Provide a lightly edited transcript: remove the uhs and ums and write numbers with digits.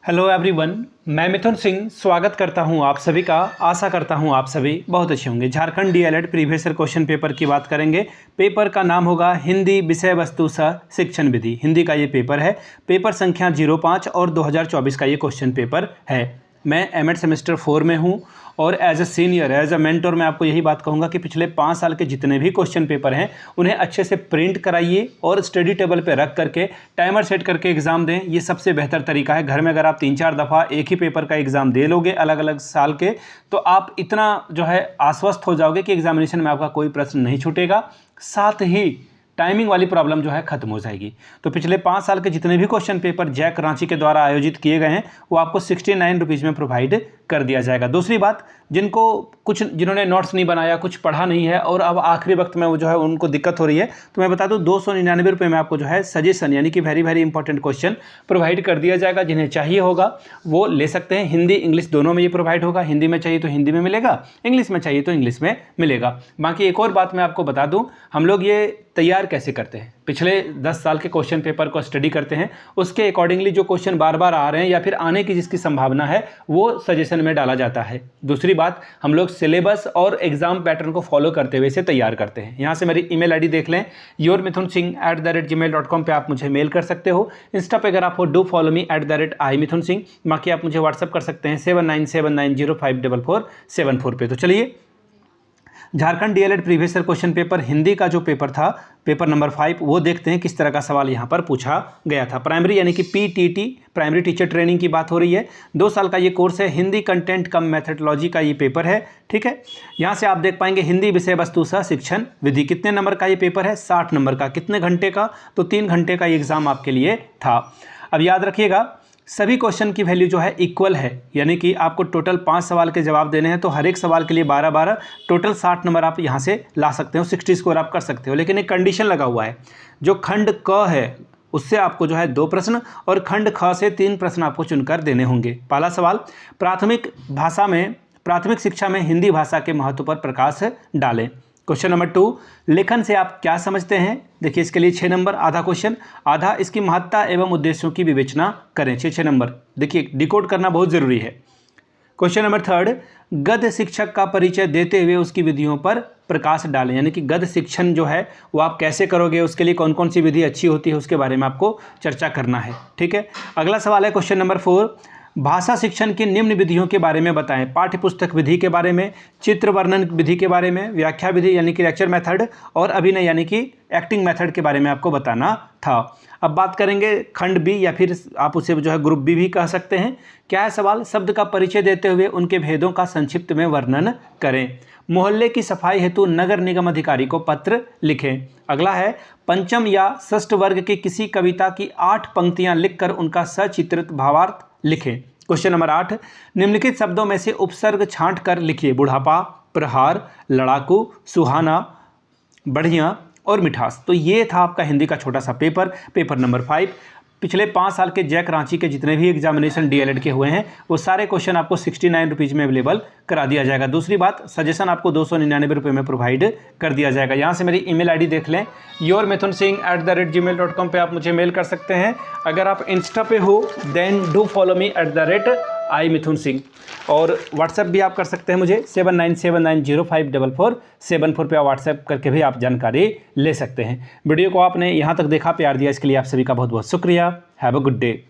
Hello everyone, मैं मिथुन सिंह स्वागत करता हूं आप सभी का। आशा करता हूं आप सभी बहुत अच्छे होंगे। Jharkhand DElEd previous year question paper की बात करेंगे। पेपर का नाम होगा हिंदी विषय वस्तु सह शिक्षण विधि। हिंदी का ये पेपर है। पेपर संख्या 05 और 2024 का ये क्वेश्चन पेपर है। मैं एमएड सेमेस्टर 4 में हूं और as a senior, as a mentor मैं आपको यही बात कहूंगा कि पिछले 5 साल के जितने भी क्वेश्चन पेपर हैं उन्हें अच्छे से प्रिंट कराइए और स्टडी टेबल पे रख करके टाइमर सेट करके एग्जाम दें। ये सबसे बेहतर तरीका है। घर में अगर आप 3-4 दफ़ा एक ही पेपर का एग्जाम दे लोगे अलग अलग साल के, तो आप इतना जो है आश्वस्त हो जाओगे कि एग्जामिनेशन में आपका कोई प्रश्न नहीं छूटेगा। साथ ही टाइमिंग वाली प्रॉब्लम जो है खत्म हो जाएगी। तो पिछले 5 साल के जितने भी क्वेश्चन पेपर जैक रांची के द्वारा आयोजित किए गए हैं वो आपको 69 रुपीज़ में प्रोवाइड कर दिया जाएगा। दूसरी बात, जिन्होंने नोट्स नहीं बनाया, कुछ पढ़ा नहीं है और अब आखिरी वक्त में वो जो है उनको दिक्कत हो रही है, तो मैं बता दूं 299 रुपये में आपको जो है सजेशन यानी कि very very important question provide कर दिया जाएगा। जिन्हें चाहिए होगा वो ले सकते हैं। हिंदी इंग्लिश दोनों में ये प्रोवाइड होगा। हिंदी में चाहिए तो हिंदी में मिलेगा, इंग्लिश में चाहिए तो इंग्लिश में मिलेगा। बाकी एक और बात मैं आपको बता दूं, हम लोग ये तैयार कैसे करते हैं, पिछले 10 साल के क्वेश्चन पेपर को स्टडी करते हैं, उसके अकॉर्डिंगली जो क्वेश्चन बार बार आ रहे हैं या फिर आने की जिसकी संभावना है वो सजेशन में डाला जाता है। दूसरी बात, हम लोग सिलेबस और एग्जाम पैटर्न को फॉलो करते हुए इसे तैयार करते हैं। यहाँ से मेरी ईमेल आईडी देख लें, yourmithunsingh@gmail.com पे आप मुझे मेल कर सकते हो। इंस्टा पे अगर आप हो डू फॉलो मी @imithunsingh। बाकी आप मुझे व्हाट्सअप कर सकते हैं 7979054474 पे। तो चलिए, Jharkhand DElEd previous year question paper Hindi का जो पेपर था, पेपर नंबर 5, वो देखते हैं किस तरह का सवाल यहाँ पर पूछा गया था। प्राइमरी यानी कि पीटीटी, प्राइमरी टीचर ट्रेनिंग की बात हो रही है। 2 साल का ये कोर्स है। हिंदी कंटेंट कम मैथडोलॉजी का ये पेपर है। ठीक है, यहाँ से आप देख पाएंगे हिंदी विषय वस्तु सह शिक्षण विधि। कितने नंबर का ये पेपर है? 60 नंबर का। कितने घंटे का? तो 3 घंटे का ये एग्जाम आपके लिए था। अब याद रखिएगा, सभी क्वेश्चन की वैल्यू जो है इक्वल है, यानी कि आपको टोटल 5 सवाल के जवाब देने हैं तो हर एक सवाल के लिए 12-12, टोटल 60 नंबर आप यहाँ से ला सकते हो। 60 स्कोर आप कर सकते हो। लेकिन एक कंडीशन लगा हुआ है, जो खंड क है उससे आपको जो है 2 प्रश्न और खंड ख से 3 प्रश्न आपको चुनकर देने होंगे। पहला सवाल, प्राथमिक शिक्षा में हिंदी भाषा के महत्व पर प्रकाश डालें। क्वेश्चन नंबर 2, लेखन से आप क्या समझते हैं? देखिए, इसके लिए 6 नंबर, आधा क्वेश्चन, आधा इसकी महत्ता एवं उद्देश्यों की विवेचना करें। 6 नंबर। देखिए, डिकोड करना बहुत जरूरी है। क्वेश्चन नंबर 3, गद्य शिक्षक का परिचय देते हुए उसकी विधियों पर प्रकाश डालें। यानी कि गद्य शिक्षण जो है वो आप कैसे करोगे, उसके लिए कौन कौन सी विधि अच्छी होती है, उसके बारे में आपको चर्चा करना है। ठीक है, अगला सवाल है क्वेश्चन नंबर 4, भाषा शिक्षण की निम्न विधियों के बारे में बताएं। पाठ्य पुस्तक विधि के बारे में, चित्र वर्णन विधि के बारे में, व्याख्या विधि यानी कि लेक्चर मेथड, और अभिनय यानी कि एक्टिंग मेथड के बारे में आपको बताना था। अब बात करेंगे खंड बी, या फिर आप उसे जो है ग्रुप बी भी कह सकते हैं। क्या है सवाल? शब्द का परिचय देते हुए उनके भेदों का संक्षिप्त में वर्णन करें। मोहल्ले की सफाई हेतु नगर निगम अधिकारी को पत्र लिखें। अगला है, पंचम या षष्ठ वर्ग की किसी कविता की 8 पंक्तियां लिखकर उनका सचित्रित भावार्थ लिखें। क्वेश्चन नंबर 8, निम्नलिखित शब्दों में से उपसर्ग छांट कर लिखिए। बुढ़ापा, प्रहार, लड़ाकू, सुहाना, बढ़िया और मिठास। तो ये था आपका हिंदी का छोटा सा पेपर, पेपर नंबर 5। पिछले 5 साल के जैक रांची के जितने भी एग्जामिनेशन डीएलएड के हुए हैं वो सारे क्वेश्चन आपको 69 रुपीज़ में अवेलेबल करा दिया जाएगा। दूसरी बात, सजेशन आपको 299 रुपये में प्रोवाइड कर दिया जाएगा। यहाँ से मेरी ईमेल आईडी देख लें, yourmithunsingh@gmail.com पे आप मुझे मेल कर सकते हैं। अगर आप इंस्टा पे हो then do follow me @imithunsingh, और व्हाट्सएप भी आप कर सकते हैं मुझे 7979054474 पे व्हाट्सएप करके भी आप जानकारी ले सकते हैं। वीडियो को आपने यहाँ तक देखा, प्यार दिया, इसके लिए आप सभी का बहुत बहुत शुक्रिया। Have a good day.